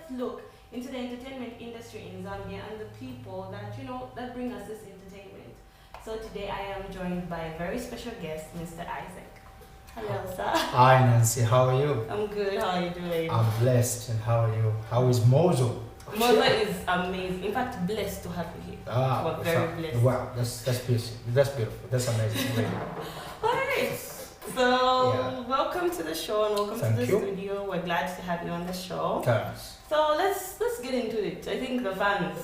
in-depth look into the entertainment industry in Zambia and the people that, that bring us this entertainment. So today I am joined by a very special guest, Mr. Isaac. Hello, sir. Hi, Nancy. How are you? I'm good. How are you doing? I'm blessed. And how are you? How is Mozo? Mozo is amazing. In fact, blessed to have you here. We're very blessed. Wow, that's beautiful. That's beautiful. That's amazing. Really. All right. So, welcome to the show and welcome to the studio. We're glad to have you on the show. Thanks. So let's get into it. I think the fans.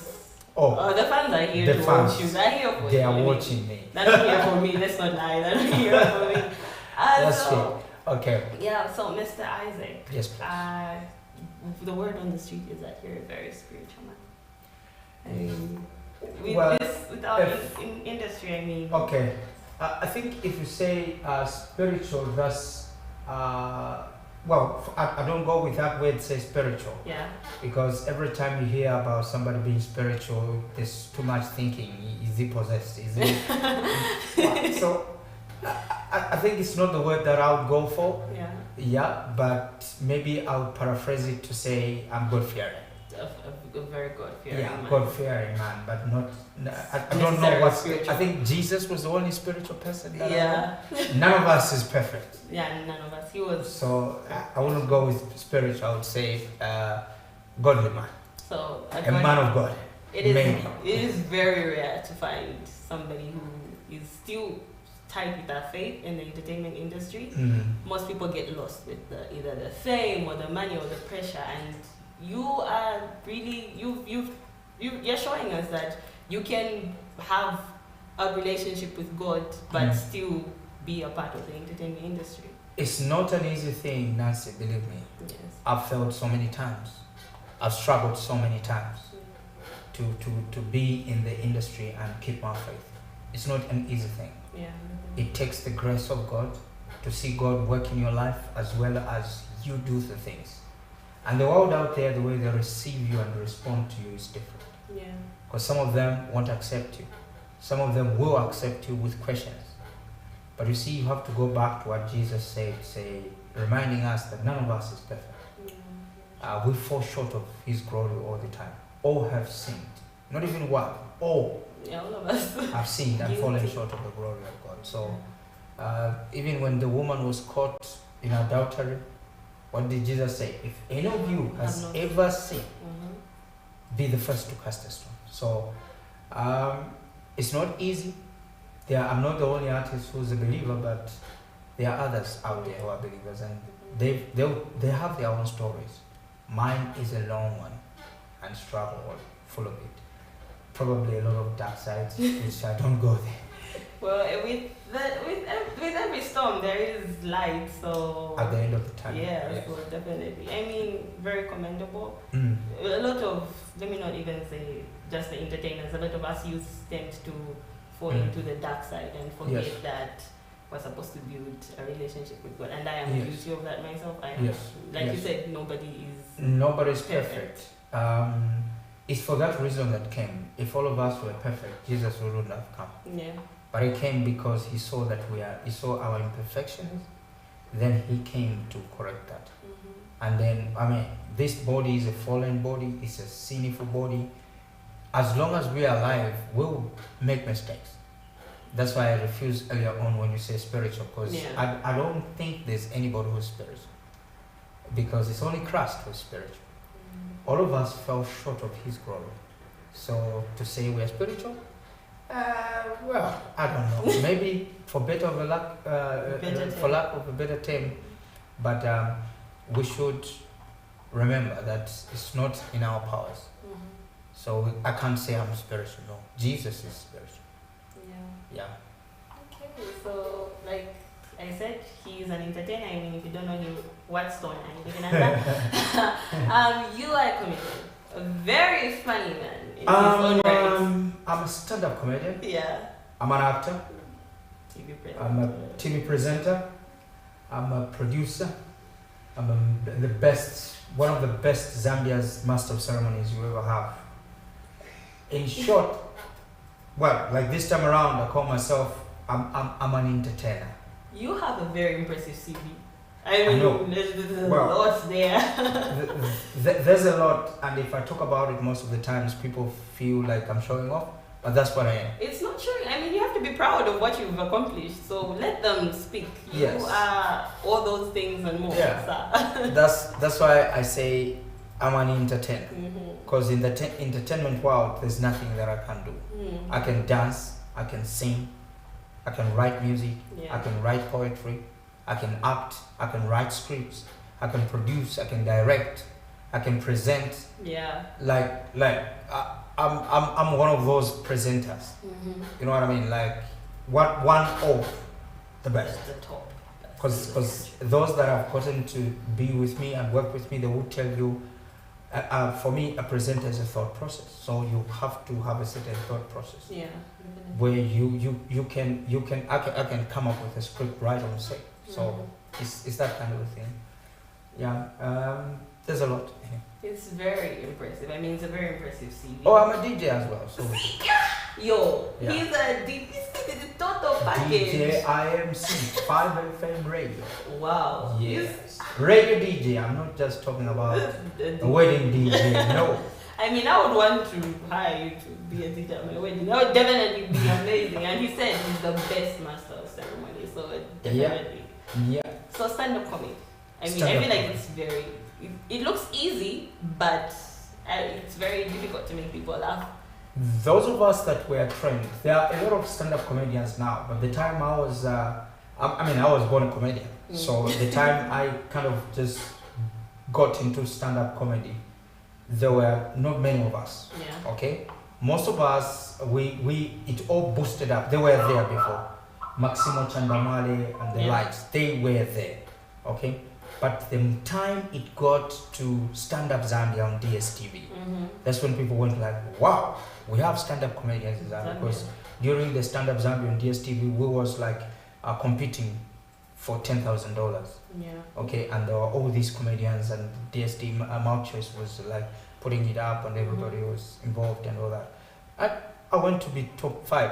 The fans are here to watch you. They're here for you. They are watching me. They're not here for me. Let's not lie. They're not here for me. That's true. Okay. Yeah. So, Mr. Isaac. Yes, please. The word on the street is that you're a very spiritual man. I mean, with our industry, I mean. Okay. I think if you say spiritual, that's I don't go with that word. Say spiritual. Yeah. Because every time you hear about somebody being spiritual, there's too much thinking. Is he possessed? Is he? So I think it's not the word that I would go for. Yeah. Yeah, but maybe I would paraphrase it to say I'm God-fearing. A very God-fearing man. Yeah, God-fearing man, but not. I don't know what. I think Jesus was the only spiritual person. That I know. None of us is perfect. Yeah, none of us. He was. So I wouldn't go with spiritual. I would say godly man. So a man of God. It is very rare to find somebody who is still tied with that faith in the entertainment industry. Mm-hmm. Most people get lost with either the fame or the money or the pressure, and you are really you're showing us that you can have a relationship with God but still be a part of the entertainment industry. It's not an easy thing, Nancy, believe me. Yes. I've failed so many times. I've struggled so many times to be in the industry and keep my faith. It's not an easy thing. Yeah. It takes the grace of God to see God work in your life as well as you do the things. And the world out there, the way they receive you and respond to you is different. Yeah. Because some of them won't accept you. Some of them will accept you with questions. But you see, you have to go back to what Jesus said, reminding us that none of us is perfect. We fall short of His glory all the time. All have sinned. Not even one. All. Yeah, all of us have sinned and fallen short of the glory of God. So, even when the woman was caught in adultery, what did Jesus say? If any of you has ever sinned, be the first to cast a stone. So, it's not easy. I'm not the only artist who's a believer, but there are others out there who are believers, and they have their own stories. Mine is a long one and struggle full of it. Probably a lot of dark sides, which I don't go there. Well, with every storm there is light. So at the end of the time. Yeah. So definitely. I mean, very commendable. A lot of, let me not even say just the entertainers. A lot of us youth tend to fall into the dark side and forget that we're supposed to build a relationship with God. And I am guilty of that myself. You said, nobody's perfect. It's for that reason that came. If all of us were perfect, Jesus wouldn't have come. Yeah. But He came because He saw that He saw our imperfections. Then He came to correct that. And then, this body is a fallen body. It's a sinful body. As long as we are alive, we'll make mistakes. That's why I refused earlier on when you say spiritual, because I don't think there's anybody who's spiritual. Because it's only Christ who's spiritual. All of us fell short of His glory. So to say we are spiritual, I don't know. Maybe for lack of a better term, but we should remember that it's not in our powers. So I can't say I'm spiritual. No, Jesus is spiritual. Yeah. Okay, so like I said, he's an entertainer. I mean, if you don't know him, what stone are you looking at that? You are a comedian, a very funny man in his own right. I'm a stand-up comedian. Yeah. I'm an actor. TV presenter. I'm a TV presenter. I'm a producer. I'm one of the best Zambia's master of ceremonies you ever have. In short, like this time around, I call myself, I'm an entertainer. You have a very impressive CV. I mean, know. there's a lot there. There's a lot, and if I talk about it, most of the times people feel like I'm showing off, but that's what I am. It's not showing. I mean, you have to be proud of what you've accomplished. So let them speak. Yes. You are all those things and more. Yeah. That's why I say I'm an entertainer. Because in the entertainment world, there's nothing that I can do. I can dance, I can sing, I can write music, I can write poetry, I can act, I can write scripts, I can produce, I can direct, I can present. Yeah. I'm one of those presenters. You know what I mean? Like one of the best. That's the top. Because those that have gotten to be with me and work with me, they will tell you. For me, a presenter is a thought process. So you have to have a certain thought process. Yeah. Where I can come up with a script right on set. So it's that kind of a thing. Yeah. There's a lot. It's very impressive. I mean, it's a very impressive CV. Oh, I'm a DJ as well. So Yo, he's a DJ. This is the total package. DJ IMC 5FM radio. Wow. Yes. Radio DJ. I'm not just talking about a wedding DJ. No. I mean, I would want to hire you to be a DJ at my wedding. That would definitely be amazing. And he said he's the best master of ceremony. So definitely. Yeah. So stand-up comedy. I mean, I feel like it's very. It looks easy, but it's very difficult to make people laugh. Those of us that were trained, there are a lot of stand-up comedians now. But the time I was, I was born a comedian. So the time I kind of just got into stand-up comedy, there were not many of us. Yeah. Okay. Most of us, it all boosted up. They were there before. Maximo Chandamale and the likes, they were there. Okay. But the time it got to stand-up Zambia on DSTV, that's when people went like, wow, we have stand-up comedians in Zambia. Because during the stand-up Zambia on DSTV, we was like competing for $10,000. Yeah. Okay, and there were all these comedians, and DSTV Mouth Choice was like putting it up, and everybody was involved and all that. I went to be top 5.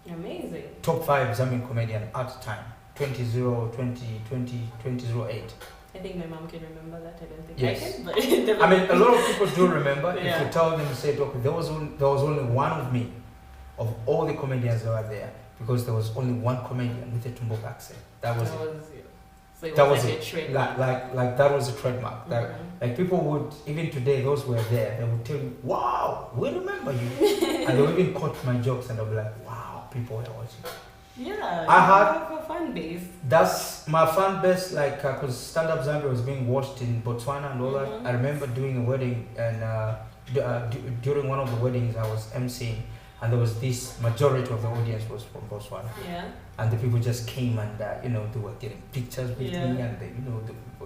Amazing. Top 5 Zambian comedian at the time, 2008. I think my mom can remember that. I don't think yes. I can, but I mean, a lot of people do remember. Yeah. If you tell them, say, okay, there was only one of me, of all the comedians that were there, because there was only one comedian with a Tumbuk accent. That was it. So it was like a trademark. Like that was a trademark. Like people would, even today, those who were there, they would tell you, wow, we remember you. And they would even quote my jokes, and they'll be like, wow, people were watching. Yeah, I had a fan base. That's my fan base, like, because stand-up Zambia was being watched in Botswana and all that. I remember doing a wedding, and during one of the weddings I was emceeing, and there was this majority of the audience was from Botswana. Yeah. And the people just came, and they were getting pictures with me, and they,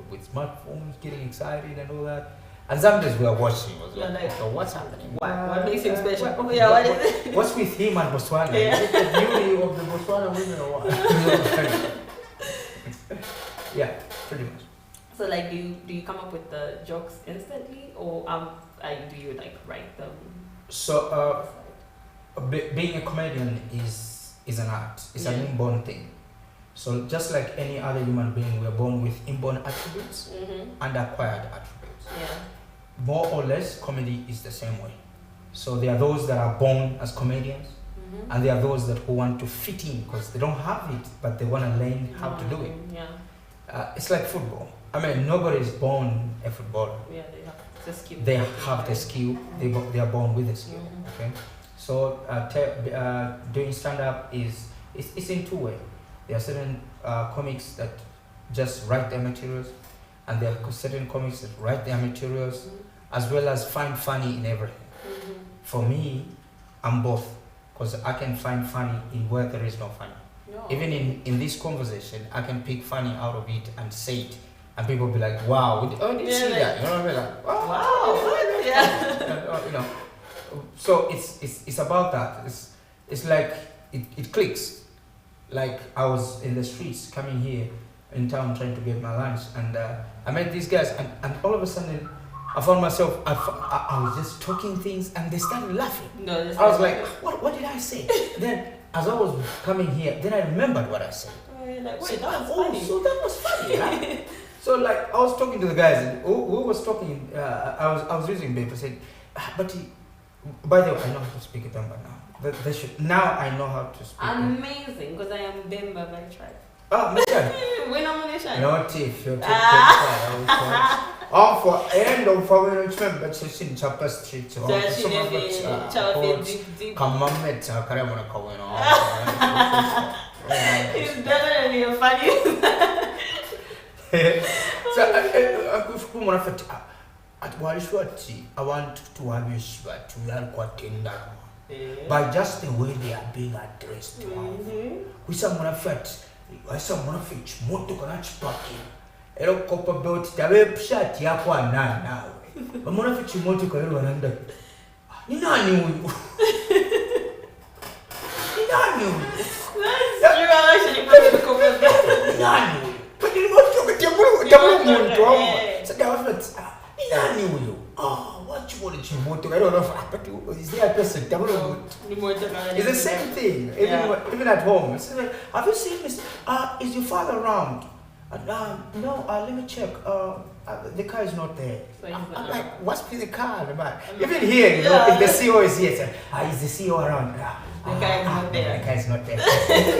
with smartphones, getting excited and all that. And Zambians were watching. Was like, so what's happening? What makes him special? What is it? What's with him and Botswana? Yeah. Is it the beauty of the Botswana women or what? Yeah, pretty much. So, like, do you come up with the jokes instantly, or do you like write them? So, being a comedian is an art. It's an inborn thing. So, just like any other human being, we're born with inborn attributes and acquired attributes. Yeah. More or less, comedy is the same way. So there are those that are born as comedians, and there are those that who want to fit in because they don't have it, but they want to learn how to do it. Yeah. It's like football. I mean, nobody is born a footballer. Yeah, they have the skill. They have the skill. They are born with the skill. Okay. So doing stand-up it's in two ways. There are certain comics that just write their materials, and there are certain comics that write their materials as well as find funny in everything. For me, I'm both, because I can find funny in where there is no funny. No. Even in this conversation, I can pick funny out of it and say it, and people will be like, wow, did you see that? You know what I mean? Like, oh, wow. Yeah. And, so it's about that. It's like it clicks. Like I was in the streets coming here in town trying to get my lunch, and I met these guys, and all of a sudden I found myself, I was just talking things, and they started laughing. No, I was like, what did I say? Then as I was coming here, then I remembered what I said. Like, so, wait, that was funny. So that was funny. Right? So like I was talking to the guys, and who was talking. I was using paper. Said, but by the way, I know how to speak Bemba now. They should, now I know how to speak. Amazing, because I am Bemba by tribe. Oh, Michelle. We're nomination. Not if you're for end of family remember but she's in Chapa Street. So come on, met Karamana Kawano. He's definitely a funny. So at Walishwati, I want to have you sweat to learn what in that. By just the way they are being addressed. We someone of fat, I someone of which motor conach parking. Ero copper boat, the shot yakwa now. But one of which you want to go under. You know, I knew you. You know, but you want to get your moon. Oh, what you want to motor? I don't know. But is there a person? It's the same thing. Even at home. Have you seen this? Is your father around? No, let me check. The car is not there. So I'm like, what's with the car? Even here, you know, if the CEO is here, say, is the CEO around? The car is not there. The car is not there. The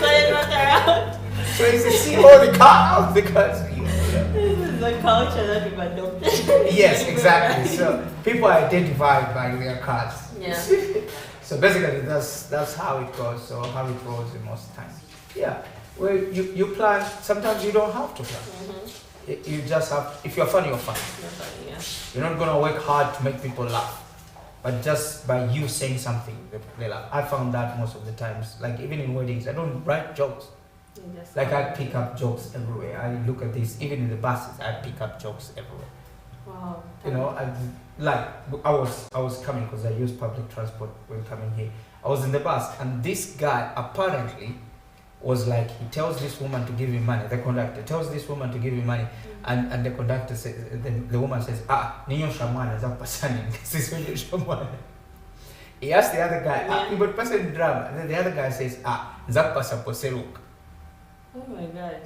car is not around. So is the CEO the car? The car is here. This is the culture that we've adopted. Yes, exactly. So people are identified by their cars. Yeah. So basically, that's how it goes, or how it rolls in most times. Yeah. Well, you plan. Sometimes you don't have to plan. You just have. If you're funny, you're funny. You're funny, yeah. You're not gonna work hard to make people laugh, but just by you saying something, they laugh. I found that most of the times. Like even in weddings, I don't write jokes. Like I pick up jokes everywhere. I look at this. Even in the buses, I pick up jokes everywhere. Wow. You know, I was coming because I use public transport when coming here. I was in the bus, and this guy apparently was like, he tells this woman to give him money. The conductor tells this woman to give him money, and the conductor says, the woman says, ninyo shamwana za pasani. He asked the other guy, but person drama. And then the other guy says, zapasa poseruk. Oh my God.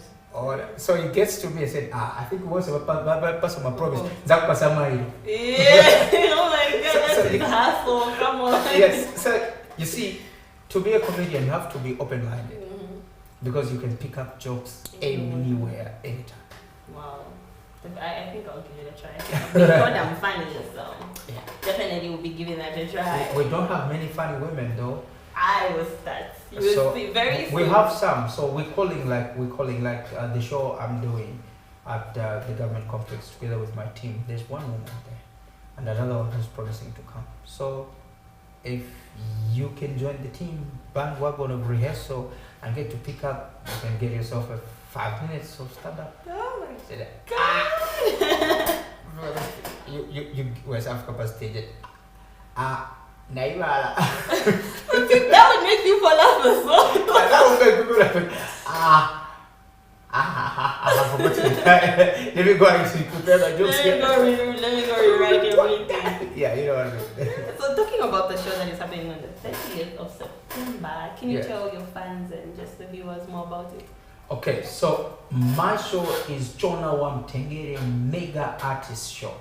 So he gets to me and said, I think it was a person my promise. Zapasa mai. Yeah. Oh my God, that's a hassle. Come on. Yes. So you see, to be a comedian, you have to be open-minded. Because you can pick up jokes anywhere, anytime. Wow. I think I'll give it a try. Because I'm funny, so definitely will be giving that a try. We don't have many funny women though. I will start. You will see very soon. We have some. So we're calling like the show I'm doing at the government complex together with my team. There's one woman there, and another one who's promising to come. So if you can join the team, bandwagon of rehearsal, and get to pick up, you can get yourself a 5 minutes of stand-up. Oh my God! You West Africa stage. Naibala. That would make people laugh as well. That would make people laugh. Let me go and prepare my jokes. Let me go rewrite everything. Yeah, you know what I mean. So talking about the show that is happening on the 30th of September, can you tell your fans and just the viewers more about it? Okay, so my show is Chona Wamtengere Mega Artist Show.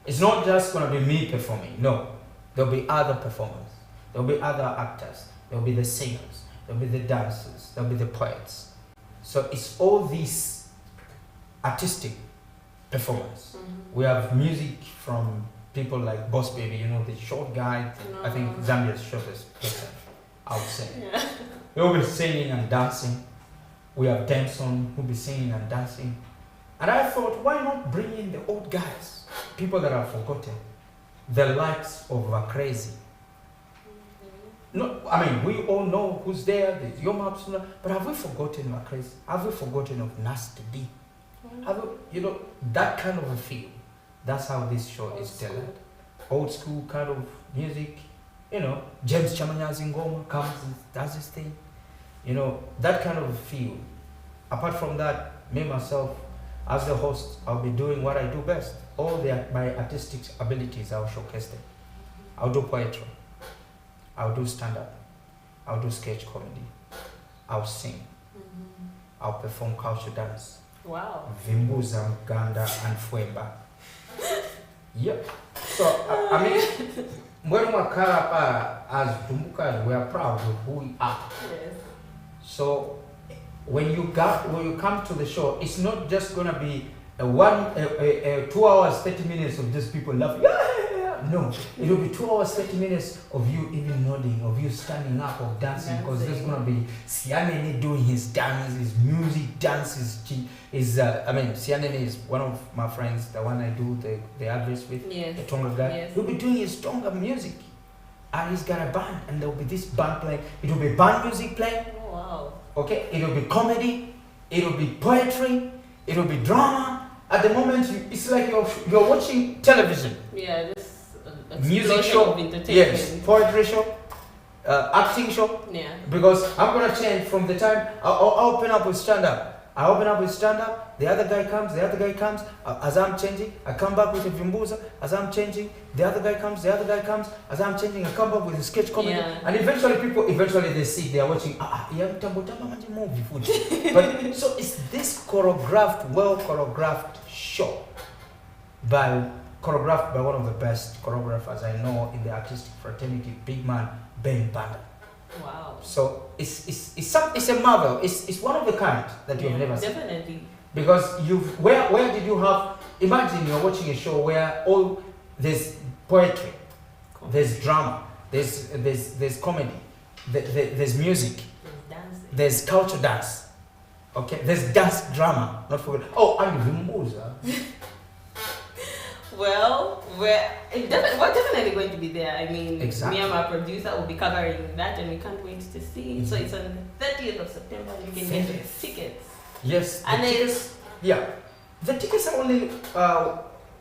It's not just going to be me performing, no. There'll be other performers, there'll be other actors, there'll be the singers, there'll be the dancers, there'll be the poets. So it's all these artistic performers. We have music from people like Boss Baby, you know, the short guy, I think Zambia's shortest person, I would say. Yeah. They'll be singing and dancing. We have Damson who'll be singing and dancing. And I thought, why not bring in the old guys, people that are forgotten, the likes of Crazy. No, I mean, we all know who's there, there's Yomaps, but have we forgotten Crazy? Have we forgotten of Nasty B? Have we, you know, that kind of a feel. That's how this show is telling. Old school kind of music, you know, James Chamanyazi Ngoma comes and does his thing. You know, that kind of feel. Apart from that, me myself, as the host, I'll be doing what I do best. All my artistic abilities, I'll showcase them. I'll do poetry. I'll do stand-up. I'll do sketch comedy. I'll sing. I'll perform culture dance. Wow. Vimbuza, Mganda, and Fwemba. Yep. So, I mean, when we as Tumbukas, we are proud of who we are. Yes. So, when you come to the show, it's not just gonna be a 2 hours 30 minutes of just people laughing. No, it will be 2 hours 30 minutes of you even nodding, of you standing up, of dancing, because there's gonna be Sianene doing his dance, his music, dance, Sianene is one of my friends, the one I do the adverts with, the Tonga guy. Yes. He'll be doing his Tonga music, and he's got a band, and there will be this band playing. It will be band music playing. Oh wow. Okay, it will be comedy, it will be poetry, it will be drama. At the moment, it's like you're watching television. Yeah, this music show, yes, poetry show, acting show. Yeah. Because I'm gonna change from the time I'll open up with stand up. I open up with stand up. The other guy comes. As I'm changing, I come back with a vimbuza. As I'm changing, the other guy comes. As I'm changing, I come back with a sketch comedy. Yeah. And eventually they see, they are watching. Movie food. But so it's this well choreographed show choreographed by one of the best choreographers I know in the artistic fraternity, big man Ben Banda. Wow. So it's a marvel. It's one of the kind that you've never seen. Definitely. Because where did you have? Imagine you're watching a show where there's poetry, there's drama, there's comedy, there's music, There's dancing. there's culture dance. Okay, there's dance drama. Not forget. Oh, and Vimbuza. Well, we're definitely going to be there. I mean, Exactly. me and my producer will be covering that, and we can't wait to see it. So it's on the 30th of September. You can get the tickets. Yes. And The tickets are only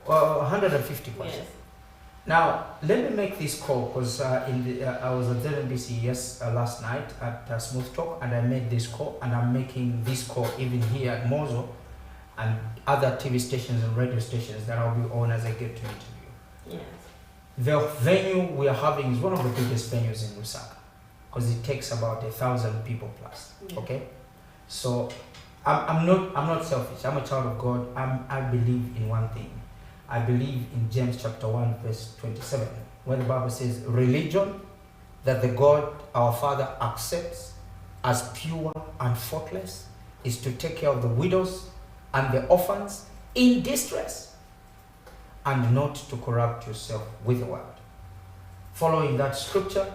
150 kwacha. Yes. Now, let me make this call because I was at ZAMBIA last night at Smooth Talk, and I made this call, and I'm making this call even here at Mozo and other TV stations and radio stations that I'll be on as I get to interview. Yes. The venue we are having is one of the biggest venues in Lusaka because it takes about 1,000 people plus. Yeah. Okay, so I'm not selfish. I'm a child of God. I believe in one thing. I believe in James chapter 1 verse 27, where the Bible says, religion that the God our Father accepts as pure and faultless is to take care of the widows and the orphans in distress, and not to corrupt yourself with the world. Following that scripture,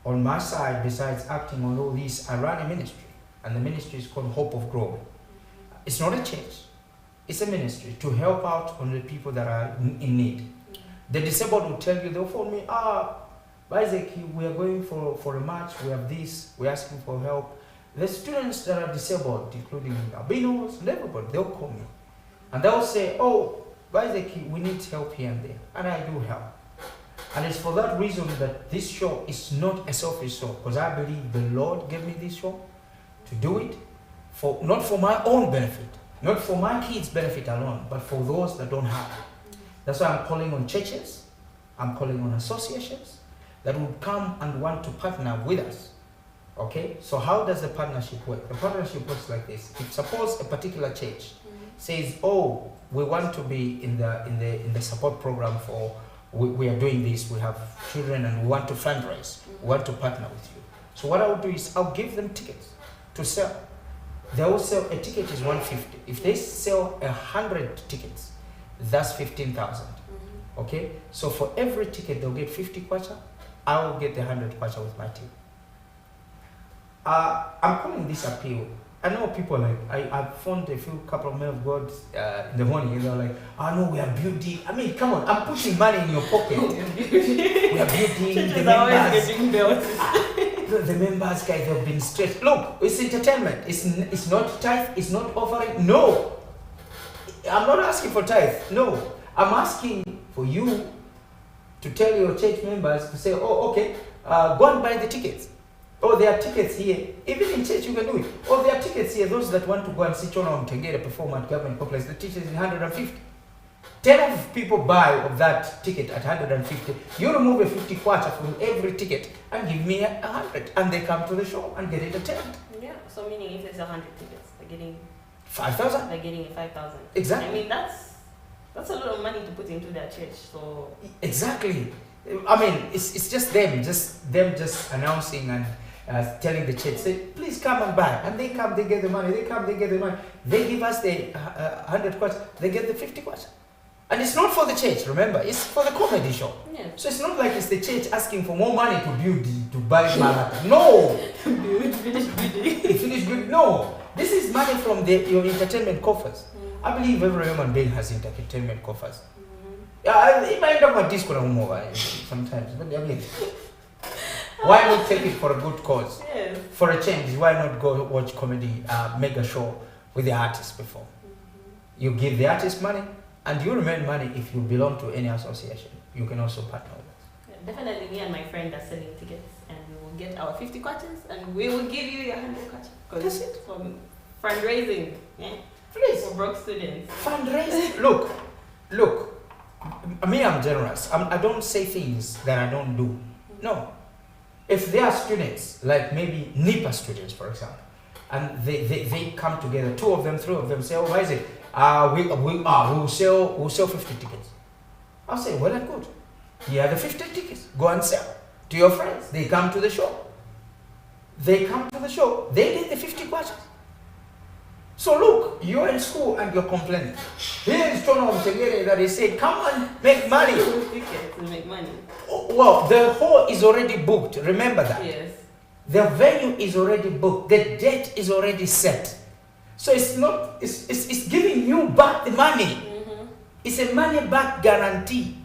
on my side, besides acting on all these, I run a ministry, and the ministry is called Hope of Glory. It's not a church, it's a ministry to help out on the people that are in need. The disabled will tell you, they'll phone me, Isaac, we are going for a march, we have this, we're asking for help. The students that are disabled, including albinos and everybody, they'll call me. And they'll say, Isaac, we need help here and there. And I do help. And it's for that reason that this show is not a selfish show, because I believe the Lord gave me this show to do it, not for my own benefit, not for my kids' benefit alone, but for those that don't have it. That's why I'm calling on churches, I'm calling on associations that would come and want to partner with us. Okay, so how does the partnership work? The partnership works like this. If suppose a particular church says, we want to be in the support program for, we are doing this, we have children and we want to fundraise, we want to partner with you. So what I will do is I'll give them tickets to sell. They will sell, a ticket is 150. If they sell 100 tickets, that's 15,000. Okay, so for every ticket they'll get 50 kwacha. I will get the 100 kwacha with my team. I'm calling this appeal. I know people I phoned a couple of men of God in the morning, and they're like, no, we are building. I mean, come on, I'm putting money in your pocket. We are building. The members, the members, guys, they've been stressed. Look, it's entertainment. It's not tithe. It's not offering. No, I'm not asking for tithe. No, I'm asking for you to tell your church members to say, okay, go and buy the tickets. There are tickets here. Even in church, you can do it. There are tickets here. Those that want to go and see Chona Mtengere perform at government complex, the ticket is 150. 10 of people buy of that ticket at 150. You remove a 50 kwacha from every ticket and give me 100. And they come to the show and get it attended. Yeah, so meaning if there's 100 tickets, they're getting 5,000. They're getting 5,000. Exactly. I mean, that's a lot of money to put into their church. So exactly. I mean, it's just them just announcing and telling the church, say, please come and buy. And they come, they get the money. They come, they get the money. They give us the 100 quarts. They get the 50 quarts. And it's not for the church, remember, it's for the comedy show. Yeah. So it's not like it's the church asking for more money to build, to buy marathon. No! Finish building. Finish building. No! This is money from your entertainment coffers. I believe every human being has entertainment coffers. It might not be disco sometimes, but I mean, why not take it for a good cause? Yes. For a change, why not go watch comedy mega show with the artist before? You give the artist money, and you remain money if you belong to any association. You can also partner with us. Yeah, definitely, me and my friend are selling tickets, and we will get our 50 quarters, and we will give you your 100 quarters. That's it. From fundraising, yeah? Please. For broke students. Fundraising. Look. Me, I'm generous. I don't say things that I don't do. No. If there are students, like maybe NIPA students, for example, and they come together, 2 of them, 3 of them say, oh, why is it? We'll sell 50 tickets. I'll say, well and good. Here are the 50 tickets. Go and sell to your friends. They come to the show. They get the 50 quarters. So look, you're in school and you're complaining. Here is Tono Mtegere that he said, come on, make money. Tickets to make money. Well, the hall is already booked. Remember that. Yes. The venue is already booked. The date is already set. So it's giving you back the money. It's a money back guarantee.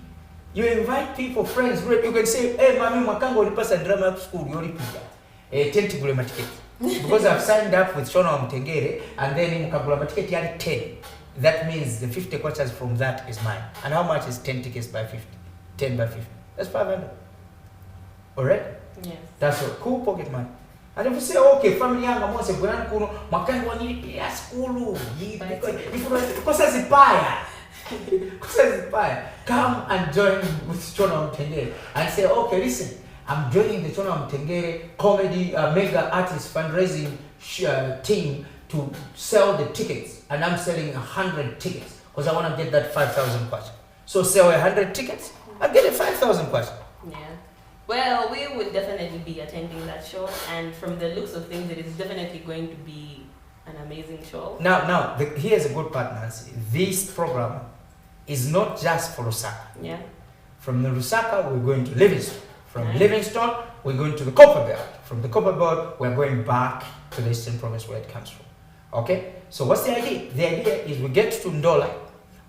You invite people, friends, you can say, hey, Mami, Makango, you pass a drama school, you repeat that. 10 tickets. Because I've signed up with Shona Mtegere, and then in Mukagula ticket you had 10. That means the 50 quarters from that is mine. And how much is 10 tickets by 50? 10 by 50. That's 500. Alright? Yes. That's a cool pocket money. And if you say, okay, family young, I'm going to say, Makango, I need to pay a school. Because as a buyer. Come and join with Shona Mtegere and say, okay, listen. I'm joining the Shona Mtegere comedy mega artist fundraising team to sell the tickets, and I'm selling 100 tickets because I want to get that 5,000 kwacha. So sell 100 tickets, I get a 5,000 kwacha. Yeah. Well, we would definitely be attending that show, and from the looks of things, it is definitely going to be an amazing show. Now, here's a good part, Nancy. This program is not just for Lusaka. Yeah. From the Lusaka, we're going to Livingston. From Livingston, we're going to the Copper Belt. From the Copper Belt, we're going back to the Eastern Province where it comes from. Okay? So what's the idea? The idea is we get to Ndola.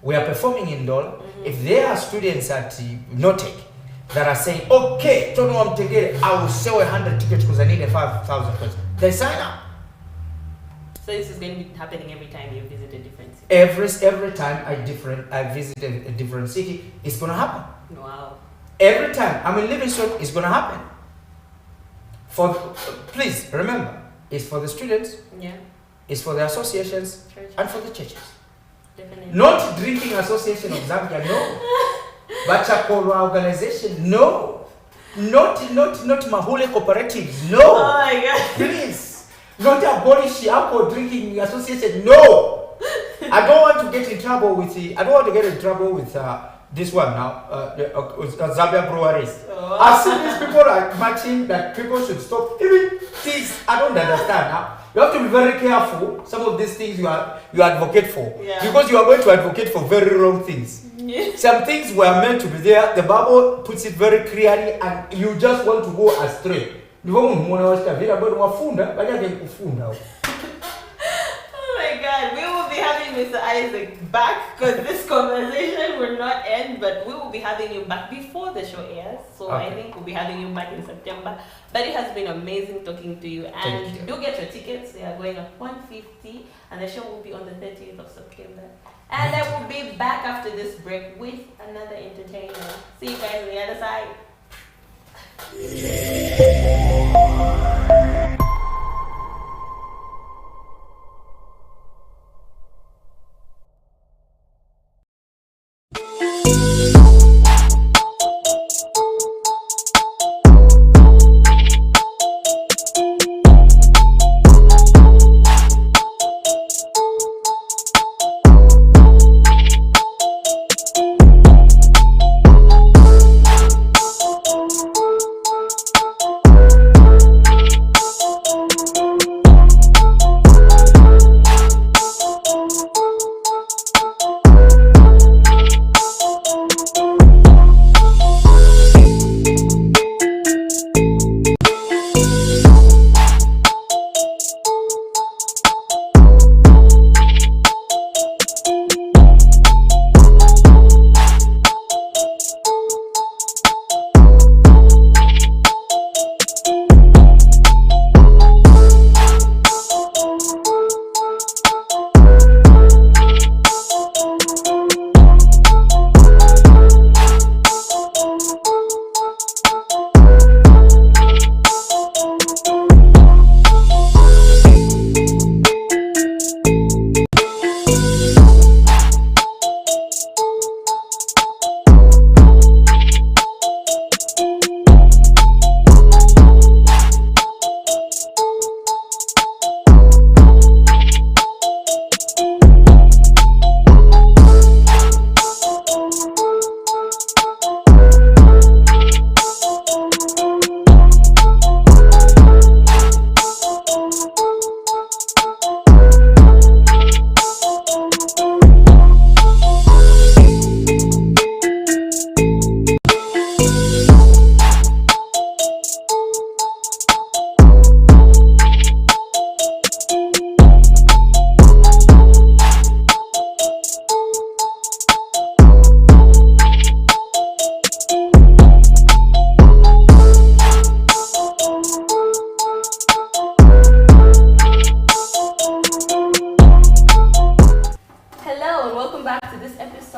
We are performing in Ndola. If there are students at Notec that are saying, okay, Tono Mtegere, I will sell 100 tickets because I need a 5,000 tickets. They sign up. So this is going to be happening every time you visit a different city? Every time I visit a different city, it's going to happen. Wow. Every time I'm in Livingston, it's going to happen. Please remember, it's for the students, it's for the associations, and for the churches. Definitely. Not Drinking Association of Zambia, no. Bachakora organization, no. Not Mahule cooperatives, no. Oh my God. Please. Not abolish Apple Drinking Association, no. I don't want to get in trouble with this one now, Zambia breweries. Oh. I've seen these people like marching that people should stop. Even things I don't understand now. You have to be very careful. Some of these things you advocate for, because you are going to advocate for very wrong things. Yeah. Some things were meant to be there. The Bible puts it very clearly, and you just want to go astray. Oh my God, we will be having Mr. Isaac back because this conversation will not end, but we will be having you back before the show airs. So okay. I think we'll be having you back in September. But it has been amazing talking to you. And do get your tickets. They are going at 150 and the show will be on the 30th of September. And I will be back after this break with another entertainer. See you guys on the other side.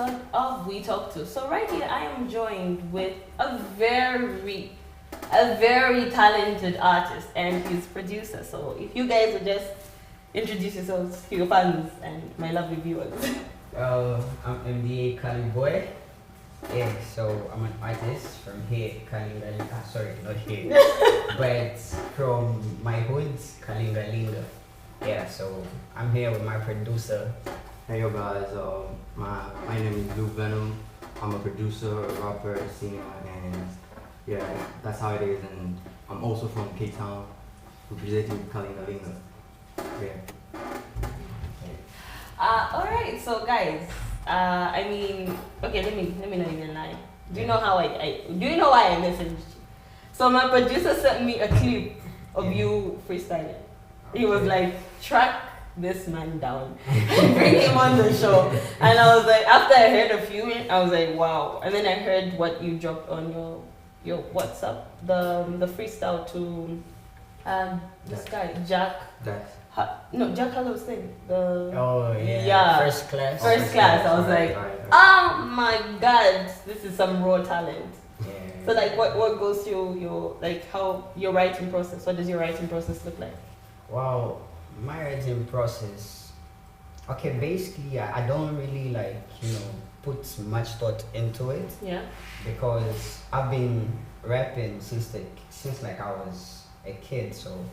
episode of We Talk To. So right here I am joined with a very talented artist and his producer. So if you guys would just introduce yourselves to your fans and my lovely viewers. I'm MDA Cali Boy. Yeah, so I'm an artist from here, Kalingalinga. Sorry, not here, but from my hood, Kalingalinga. Yeah, so I'm here with my producer. Hey yo guys, my name is Blue Venom. I'm a producer, a rapper, a singer, and yeah, that's how it is. And I'm also from Cape Town, representing Kalingalinga. Yeah. Alright, so guys, I mean, okay, let me not even lie. Do you know how do you know why I messaged you? So my producer sent me a clip of you freestyling. He was like, track this man down, bring him on the show. And I was like, after I heard a few, I was like, wow. And then I heard what you dropped on your WhatsApp, the freestyle to this guy Jack. Jack Hallow's thing. First class. First class. I was like, oh my god, this is some raw talent. Yeah. So like, what goes through your writing process? What does your writing process look like? Wow, my writing process. Okay, basically, I don't really put much thought into it. Yeah. Because I've been rapping since I was a kid, so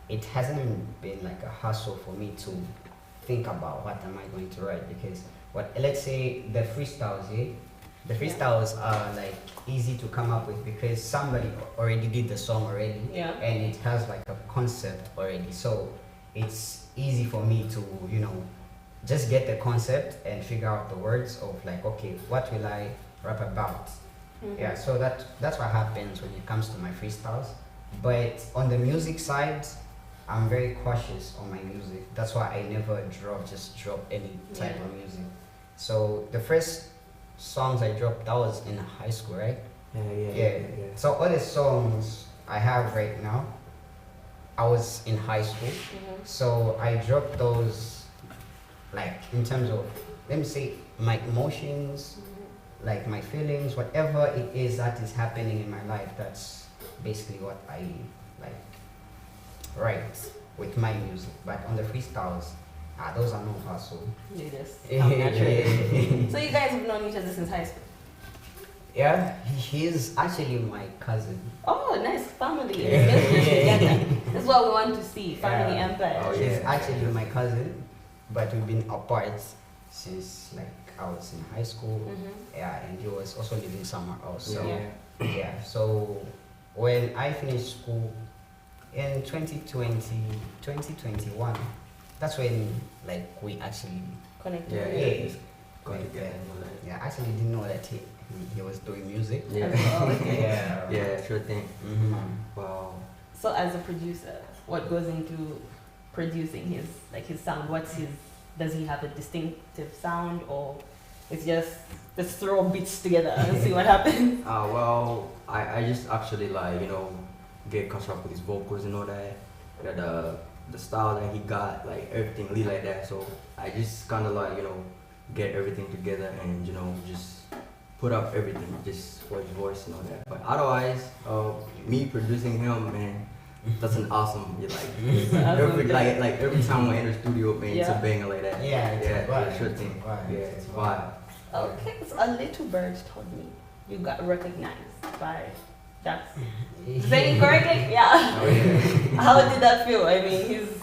it hasn't been like a hassle for me to think about what am I going to write, because let's say the freestyles, the freestyles are like easy to come up with because somebody already did the song already, and it has like a concept already, so it's easy for me to just get the concept and figure out the words of like, okay, what will I rap about? Yeah, so that's what happens when it comes to my freestyles. But on the music side, I'm very cautious on my music. That's why I never just drop any type of music. So the first songs I dropped, that was in high school, right? Yeah. So all the songs I have right now, I was in high school. So I dropped those like in terms of, let me say, my emotions, like my feelings, whatever it is that is happening in my life, that's basically what I like write with my music. But on the freestyles, those are no hassle. You just come naturally. So you guys have known each other since high school? Yeah, he's actually my cousin. Oh, nice family. That's what we want to see, family empire. Oh, he's actually my cousin, but we've been apart since like I was in high school. Yeah, and he was also living somewhere else. So so when I finished school in 2021, that's when like we actually connected. Yeah, I actually didn't know that he was doing music. Yeah, sure thing. Wow. So as a producer, what goes into producing his sound? Does he have a distinctive sound, or it's just throw beats together and see what happens? Well, I just actually get construct with his vocals and all that. The style that he got, like everything lead like that. So I just kind of get everything together and just put up everything just for his voice and all that. But otherwise, me producing him, man, that's an awesome every time I enter the studio, man, it's a banger like that. Yeah, sure thing. It's a vibe. Okay, so a little bird told me you got recognized by Jax. Saying correctly? Yeah. Oh, yeah. How did that feel? I mean, he's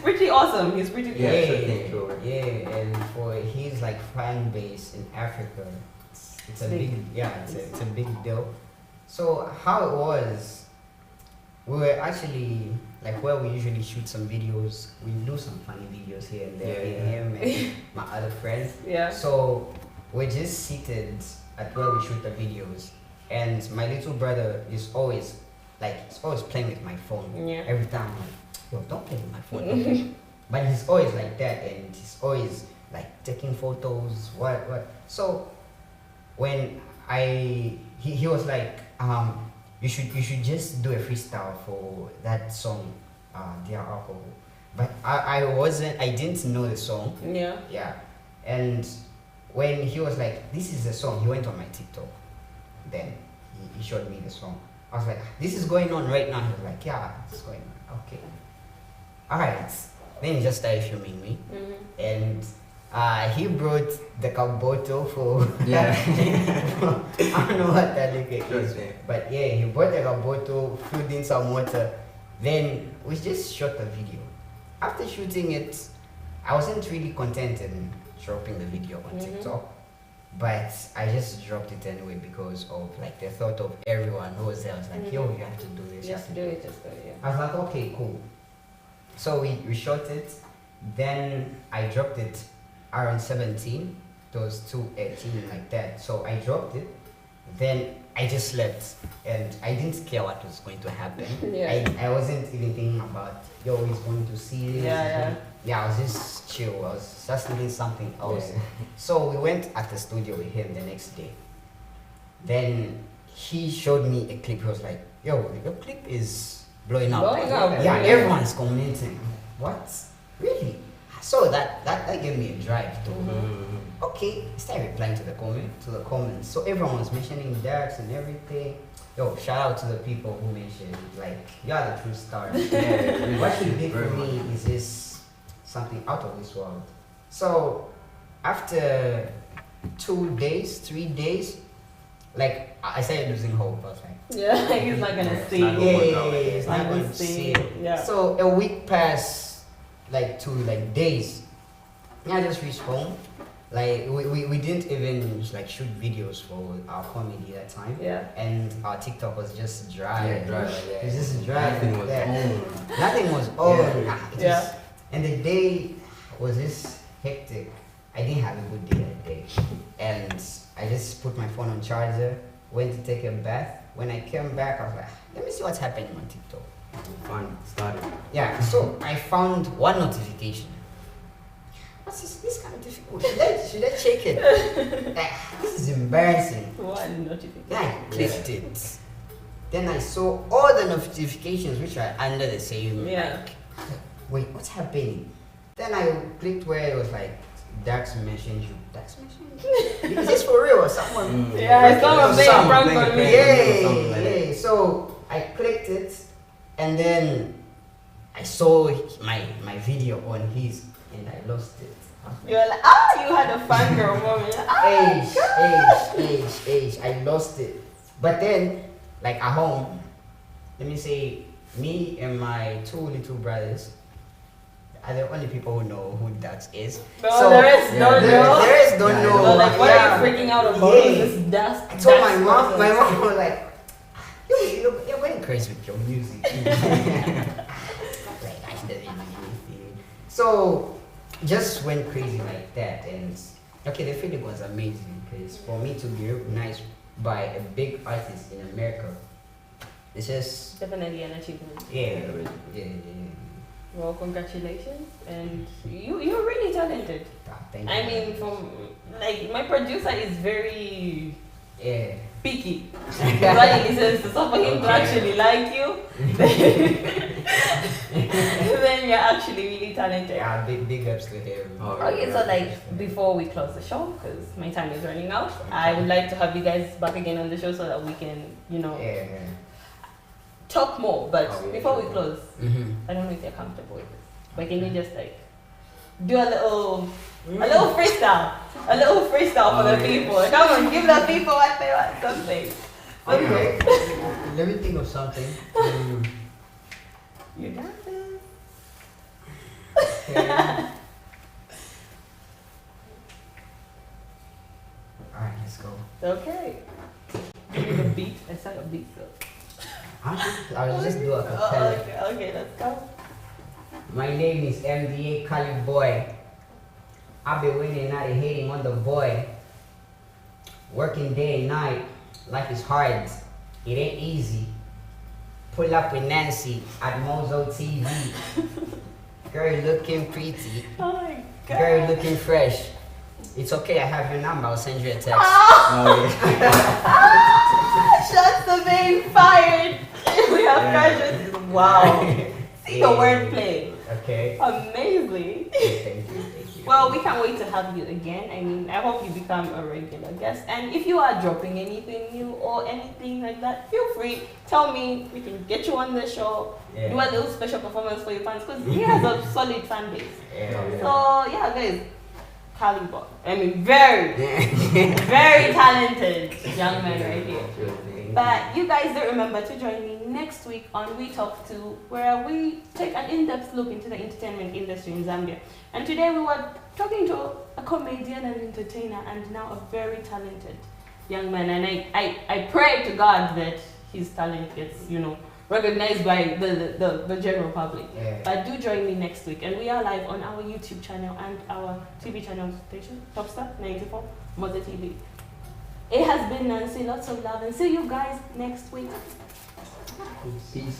pretty awesome. He's pretty cool. And for his like fan base in Africa, it's a big it's a big deal. So how it was, we were actually like where we usually shoot some videos. We do some funny videos here and there. Him and my other friends. Yeah. So we're just seated at where we shoot the videos, and my little brother is always playing with my phone. Every time, I'm like, yo, don't play with my phone. But he's always like that, and he's always like taking photos. What? So when he was like, you should just do a freestyle for that song, Dear Alcohol. But I didn't know the song. Yeah. Yeah. And when he was like, this is the song, he went on my TikTok. Then he showed me the song. I was like, this is going on right now. He was like, yeah, it's going on. Okay. Alright. Then he just started filming me. And he brought the kaboto for Yeah. I don't know what that liquid is. Sure. But yeah, he brought the kaboto, filled in some water. Then we just shot the video. After shooting it, I wasn't really content in dropping the video on TikTok. But I just dropped it anyway because of like the thought of everyone who was there. I was like, yo, you have to do this. Just do it, yeah. I was like, okay, cool. So we shot it. Then I dropped it around 17. It was 2:18 like that. So I dropped it. Then I just slept and I didn't care what was going to happen. I wasn't even thinking about, yo, he's going to see this. I was just chill. I was just doing something else. So we went at the studio with him the next day. Then he showed me a clip. He was like, yo, your clip is blowing up. Yeah, everyone's commenting. What? Really? So that gave me a drive to okay, start replying to the comments. So everyone was mentioning Dax and everything. Yo, shout out to the people who mentioned, like, you are the true star. What he did for me is just something out of this world. So after 2 days, 3 days, like I started losing hope. I was like, he's not gonna see. He's not gonna see. So a week passed, like 2 days. I just reached home. Like we didn't even like shoot videos for our comedy that time. And our TikTok was just dry. It was just dry. Nothing was on. And the day was just hectic. I didn't have a good day that day. And I just put my phone on charger, went to take a bath. When I came back, I was like, let me see what's happening on TikTok. Fun started. Yeah, so I found one notification. What's this kind of difficult? Should I check it? This is embarrassing. One notification. Then I clicked it. Then I saw all the notifications which are under the same. Wait, what's happening? Then I clicked where it was like, Dax mentioned you. Dax mentioned you? Is this for real or someone? It's not a big prank on me. Yeah. So I clicked it, and then I saw my video on his, and I lost it. You were like, you had a fangirl moment. Age. I lost it. But then, like at home, let me say, me and my 2 little brothers are the only people who know who Dax is. So the rest don't know. The rest don't know. So like, what are you freaking out about? This Dax. I told my mom was like, you're going crazy with your music. Like, I didn't do anything. So, just went crazy like that. And okay, the feeling was amazing because for me to be recognized by a big artist in America, it's just definitely an achievement. Yeah. Well, congratulations, and you're really talented. Thank you. I mean, from like my producer is very picky. When he listens to something for him to actually like you, then you're actually really talented. Yeah, big ups to him. Okay, so like before we close the show, because my time is running out, I would like to have you guys back again on the show so that we can, talk more. But before we close, I don't know if you're comfortable with this, but can you just like do a little freestyle for the people? Come on, give the people what they want, something. Okay. Let me think of something. You got this. Okay. Alright, let's go. Okay. Give me the beat. I saw a beat so. I'll just do a cappella. Okay, let's go. My name is MDA Cali Boy. I've been winning, not hating on the boy. Working day and night, life is hard. It ain't easy. Pull up with Nancy at Mozo TV. Girl looking pretty. Oh my God. Girl looking fresh. It's okay, I have your number. I'll send you a text. Shots are being fired. We have crushes. Wow. See the wordplay. Okay. Amazing. Thank you. Well, we can't wait to have you again. I mean, I hope you become a regular guest. And if you are dropping anything new or anything like that, feel free. Tell me. We can get you on the show. Yeah. Do a little special performance for your fans because he has a solid fan base. Yeah. So yeah, guys, caliber. I mean, very, very talented young man right here. But you guys do remember to join me next week on We Talk 2, where we take an in-depth look into the entertainment industry in Zambia. And today we were talking to a comedian and entertainer and now a very talented young man. And I pray to God that his talent gets, recognized by the general public. Yeah. But do join me next week. And we are live on our YouTube channel and our TV channel station, Topstar 94, Mother TV. It has been Nancy. Lots of love and see you guys next week. Peace.